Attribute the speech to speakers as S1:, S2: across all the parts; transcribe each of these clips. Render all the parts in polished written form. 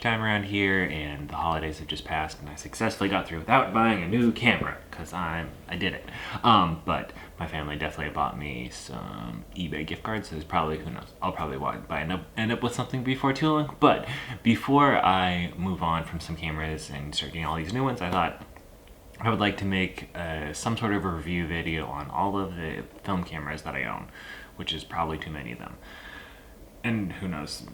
S1: time around here, and the holidays have just passed, and I successfully got through without buying a new camera, because I did it. But my family definitely bought me some eBay gift cards, so there's probably, who knows, I'll probably end up with something before too long. But before I move on from some cameras and start getting all these new ones, I thought I would like to make some sort of a review video on all of the film cameras that I own, which is probably too many of them. And who knows,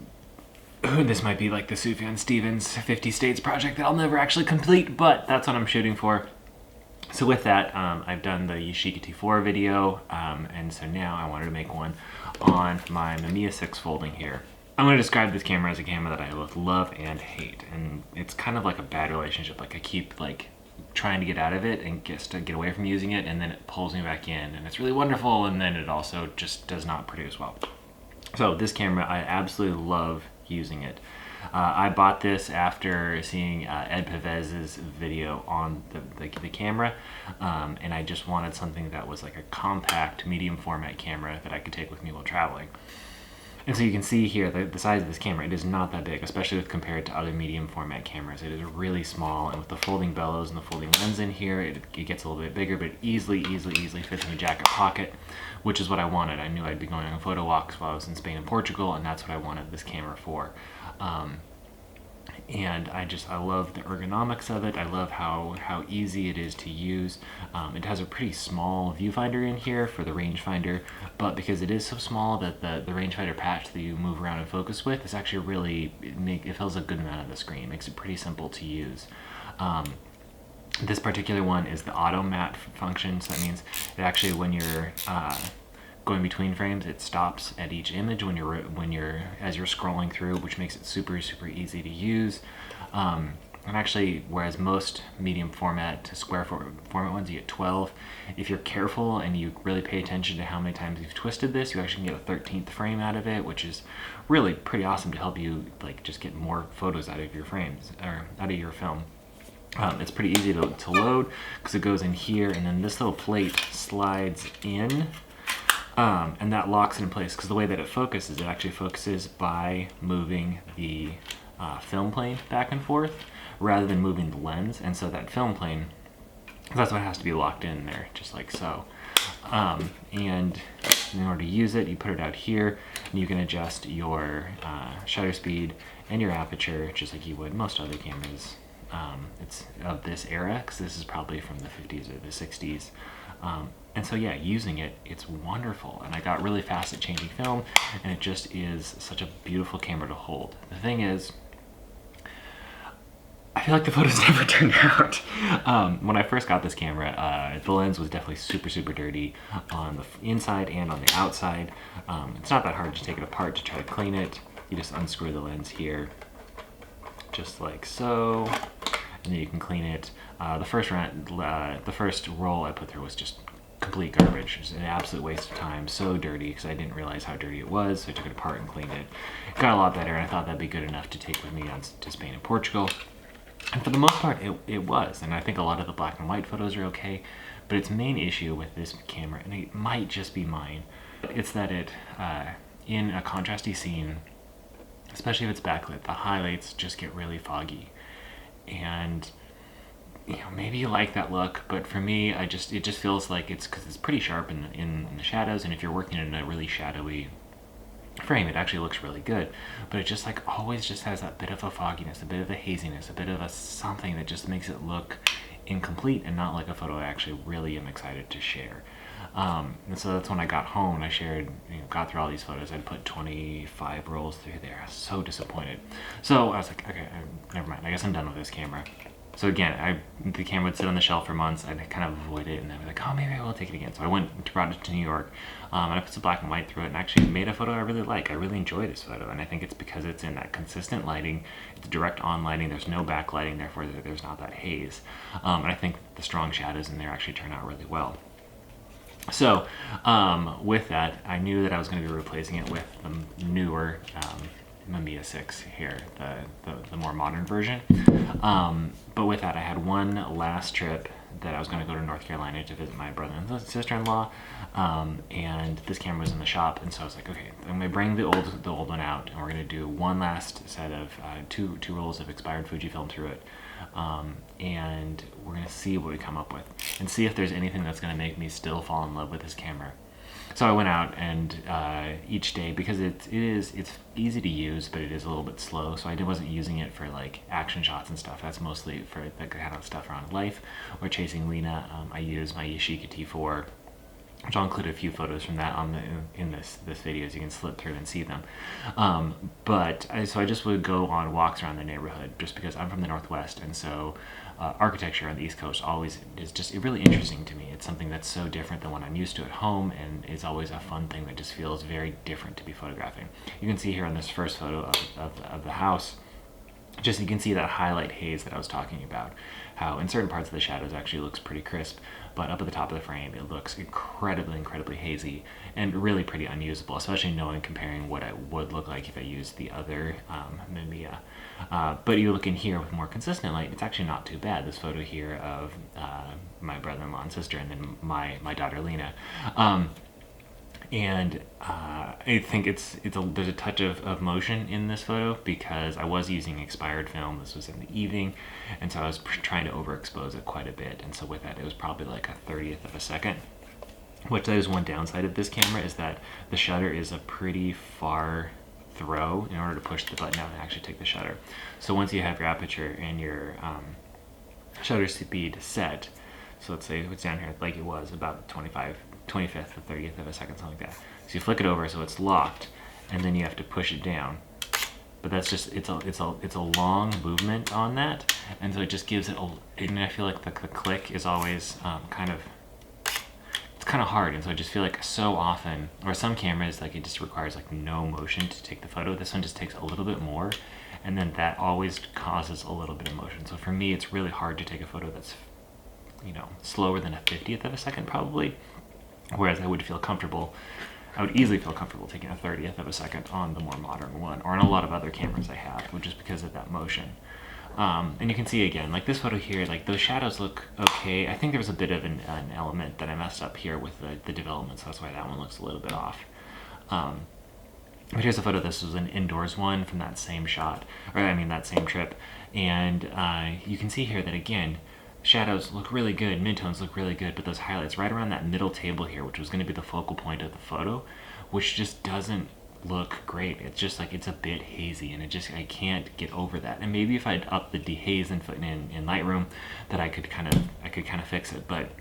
S1: this might be like the Sufjan Stevens 50 States project that I'll never actually complete, but that's what I'm shooting for. So with that, I've done the Yashica T4 video, and so now I wanted to make one on my Mamiya Six Folding here. I'm going to describe this camera as a camera that I both love and hate, and it's kind of like a bad relationship. Like I keep trying to get out of it and get away from using it, and then it pulls me back in, and it's really wonderful, and then it also just does not produce well. So this camera, I absolutely love using it. I bought this after seeing Ed Pavez's video on the camera, and I just wanted something that was like a compact medium format camera that I could take with me while traveling. And so you can see here the size of this camera, it is not that big, especially with compared to other medium format cameras. It is really small, and with the folding bellows and the folding lens in here, it gets a little bit bigger, but it easily fits in the jacket pocket, which is what I wanted. I knew I'd be going on photo walks while I was in Spain and Portugal, and that's what I wanted this camera for. And I love the ergonomics of it. I love how easy it is to use. It has a pretty small viewfinder in here for the rangefinder, but because it is so small that the rangefinder patch that you move around and focus with is actually really, it fills a good amount of the screen. It makes it pretty simple to use. This particular one is the auto matte function, so that means it actually, when you're going between frames, it stops at each image as you're scrolling through, which makes it super easy to use. And actually, whereas most medium format to square format ones, you get 12. If you're careful and you really pay attention to how many times you've twisted this, you actually can get a 13th frame out of it, which is really pretty awesome to help you just get more photos out of your frames, or out of your film. It's pretty easy to load because it goes in here, and then this little plate slides in. And that locks it in place, because the way that it actually focuses by moving the film plane back and forth rather than moving the lens. And so that film plane, that's what has to be locked in there, just like so. And in order to use it, you put it out here, and you can adjust your shutter speed and your aperture just like you would most other cameras. It's of this era, because this is probably from the 50s or the 60s. And so yeah, using it, it's wonderful. And I got really fast at changing film, and it just is such a beautiful camera to hold. The thing is, I feel like the photos never turned out. When I first got this camera, the lens was definitely super dirty on the inside and on the outside. It's not that hard to take it apart to try to clean it. You just unscrew the lens here, just like so, and then you can clean it. The first roll I put through was just complete garbage. It was an absolute waste of time, so dirty, because I didn't realize how dirty it was, so I took it apart and cleaned it. It got a lot better, and I thought that'd be good enough to take with me to Spain and Portugal. And for the most part, it was, and I think a lot of the black and white photos are okay, but its main issue with this camera, and it might just be mine, it's that it, in a contrasty scene, especially if it's backlit, the highlights just get really foggy. And maybe you like that look, but for me, it just feels like because it's pretty sharp in the shadows, and if you're working in a really shadowy frame, it actually looks really good. But it just always just has that bit of a fogginess, a bit of a haziness, a bit of a something that just makes it look incomplete and not like a photo I actually really am excited to share. And so that's when I got home and I shared, got through all these photos. I'd put 25 rolls through there. I was so disappointed. So I was like, okay, never mind. I guess I'm done with this camera. So again, the camera would sit on the shelf for months. I'd kind of avoid it, and then I'd be like, oh, maybe I will take it again. So I brought it to New York, and I put some black and white through it, and actually made a photo I really like. I really enjoy this photo, and I think it's because it's in that consistent lighting. It's direct on lighting. There's no backlighting, therefore there's not that haze. And I think the strong shadows in there actually turn out really well. So with that, I knew that I was going to be replacing it with the newer Mamiya 6 here, the more modern version. But with that, I had one last trip that I was going to go to North Carolina to visit my brother and sister-in-law, and this camera was in the shop, and so I was like, okay, I'm going to bring the old one out, and we're going to do one last set of two rolls of expired Fujifilm through it, and we're going to see what we come up with, and see if there's anything that's going to make me still fall in love with this camera. So I went out, and each day, because it's easy to use, but it is a little bit slow, so I wasn't using it for like action shots and stuff. That's mostly for the kind of stuff around life or chasing Lena. I use my Yashica T4, which I'll include a few photos from that in this video, so you can slip through and see them. So I just would go on walks around the neighborhood, just because I'm from the Northwest, and so architecture on the East Coast always is just really interesting to me. It's something that's so different than what I'm used to at home, and it's always a fun thing that just feels very different to be photographing. You can see here on this first photo of the house, just you can see that highlight haze that I was talking about, how in certain parts of the shadows actually looks pretty crisp, but up at the top of the frame it looks incredibly hazy and really pretty unusable, especially comparing what it would look like if I used the other Mamiya. But you look in here with more consistent light, it's actually not too bad. This photo here of my brother-in-law and sister, and then my daughter Lena. I think there's a touch of motion in this photo because I was using expired film. This was in the evening, and so I was trying to overexpose it quite a bit, and so with that it was probably like a 30th of a second. Which that is one downside of this camera, is that the shutter is a pretty far throw in order to push the button out and actually take the shutter. So once you have your aperture and your shutter speed set, so let's say it's down here like it was about 25th or 30th of a second, something like that. So you flick it over so it's locked, and then you have to push it down. But that's just it's a long movement on that, and so it just gives it and I feel like the click is always it's kind of hard, and so I just feel like so often, or some cameras, like it just requires like no motion to take the photo. This one just takes a little bit more, and then that always causes a little bit of motion. So for me, it's really hard to take a photo that's, slower than a 50th of a second probably, whereas I would easily feel comfortable taking a 30th of a second on the more modern one, or on a lot of other cameras I have, just because of that motion. And you can see again, like this photo here, like those shadows look okay. I think there was a bit of an element that I messed up here with the development, so that's why that one looks a little bit off. But here's a photo. This was an indoors one from that same shot, that same trip. And you can see here that again, shadows look really good, midtones look really good, but those highlights right around that middle table here, which was going to be the focal point of the photo, which just doesn't look great. It's just like it's a bit hazy, and I can't get over that. And maybe if I'd up the dehaze in Lightroom, that I could kind of fix it. But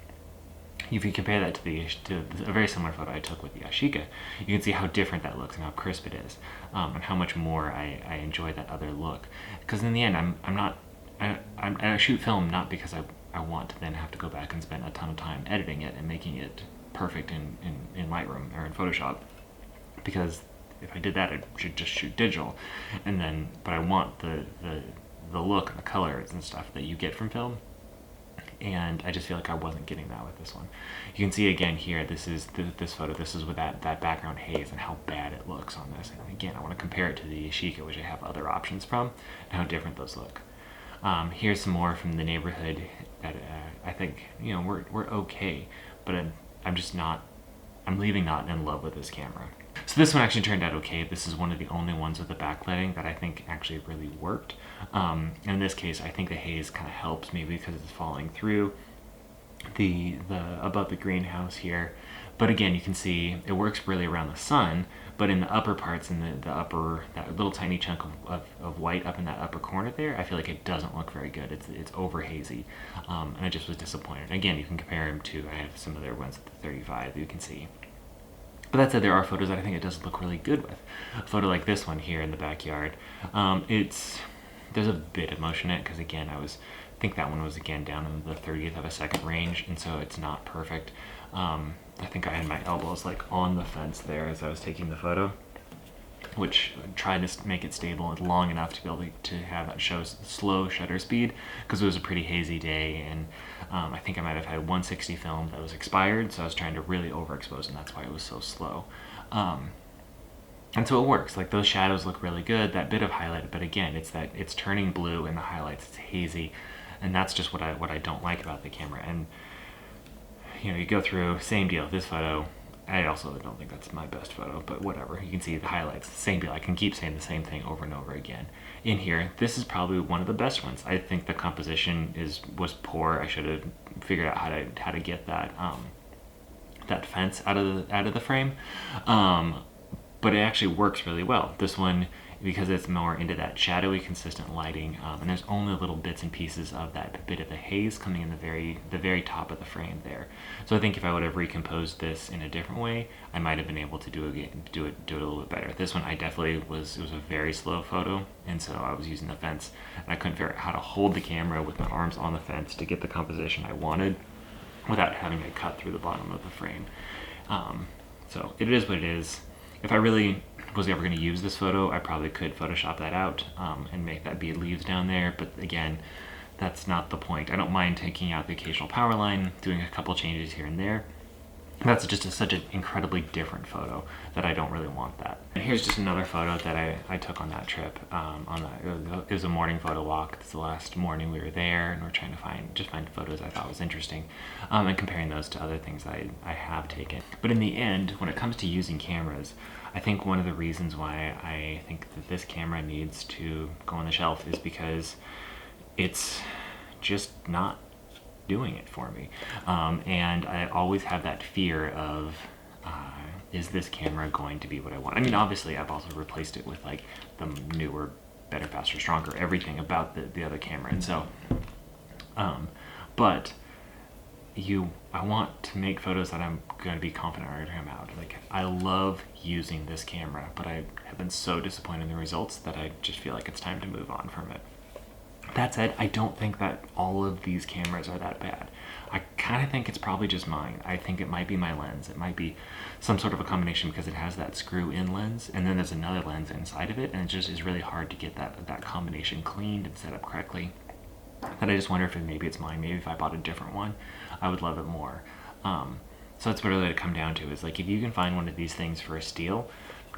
S1: if you compare that to a very similar photo I took with the Yashica, you can see how different that looks and how crisp it is, and how much more I enjoy that other look. Because in the end, I shoot film not because I want to then have to go back and spend a ton of time editing it and making it perfect in Lightroom or in Photoshop, because if I did that, I should just shoot digital, but I want the look and the colors and stuff that you get from film, and I just feel like I wasn't getting that with this one. You can see again here, this photo, this is with that background haze and how bad it looks on this. And again, I want to compare it to the Yashica, which I have other options from, and how different those look. Here's some more from the neighborhood that I think, we're okay, but I'm leaving not in love with this camera. So this one actually turned out okay. This is one of the only ones with the backlighting that I think actually really worked. In this case, I think the haze kind of helps me because it's falling through the above the greenhouse here. But again, you can see it works really around the sun, but in the upper parts, in the upper, that little tiny chunk of white up in that upper corner there, I feel like it doesn't look very good. It's over hazy, and I just was disappointed. Again, you can compare them to, I have some other ones at the 35 you can see. But that said, there are photos that I think it does look really good with. A photo like this one here in the backyard, there's a bit of motion in it, because again, I think that one was again down in the 30th of a second range, and so it's not perfect. I think I had my elbows like on the fence there as I was taking the photo, which tried to make it stable and long enough to be able to have that show slow shutter speed, because it was a pretty hazy day, and I think I might have had 160 film that was expired, so I was trying to really overexpose, and that's why it was so slow. And so it works. Like those shadows look really good, that bit of highlight, but again, it's turning blue in the highlights, it's hazy, And that's just what I don't like about the camera. And you know, you go through, same deal, this photo, I also don't think that's my best photo, but whatever. You can see the highlights, same deal. I can keep saying the same thing over and over again. In here, this is probably one of the best ones. I think the composition was poor. I should have figured out how to get that that fence out of the frame, but it actually works really well. This one, because it's more into that shadowy, consistent lighting, and there's only little bits and pieces of that bit of the haze coming in the very top of the frame there. So I think if I would have recomposed this in a different way, I might have been able to do it a little bit better. This one I definitely it was a very slow photo, and so I was using the fence, and I couldn't figure out how to hold the camera with my arms on the fence to get the composition I wanted without having to cut through the bottom of the frame. So it is what it is. If I really was ever going to use this photo, I probably could Photoshop that out and make that be leaves down there, but again, that's not the point. I don't mind taking out the occasional power line, doing a couple changes here and there. That's just such an incredibly different photo that I don't really want that. And here's just another photo that I took on that trip. It was a morning photo walk. It's the last morning we were there, and we're trying to find photos I thought was interesting, and comparing those to other things I have taken. But in the end, when it comes to using cameras, I think one of the reasons why I think that this camera needs to go on the shelf is because it's just not doing it for me, and I always have that fear of is this camera going to be what I want? I mean, obviously I've also replaced it with like the newer, better, faster, stronger, everything about the other camera, and so but I want to make photos that I'm going to be confident are going to come out. Like, I love using this camera, but I have been so disappointed in the results that I just feel like it's time to move on from it. That said, I don't think that all of these cameras are that bad. I kind of think it's probably just mine. I think it might be my lens. It might be some sort of a combination because it has that screw-in lens, and then there's another lens inside of it, and it just is really hard to get that combination cleaned and set up correctly. And I just wonder if maybe it's mine. Maybe if I bought a different one, I would love it more. So that's what it really come down to, is like, if you can find one of these things for a steal,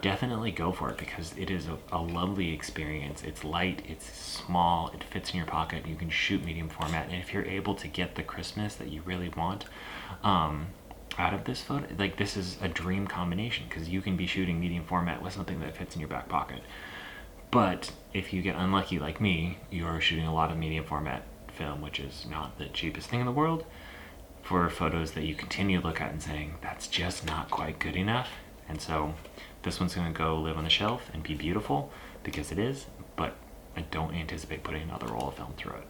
S1: definitely go for it, because it is a lovely experience. It's light, it's small, it fits in your pocket, you can shoot medium format, and if you're able to get the crispness that you really want out of this photo, like, this is a dream combination, because you can be shooting medium format with something that fits in your back pocket. But if you get unlucky like me, you're shooting a lot of medium format film, which is not the cheapest thing in the world, for photos that you continue to look at and saying, that's just not quite good enough. And so this one's going to go live on the shelf and be beautiful, because it is, but I don't anticipate putting another roll of film through it.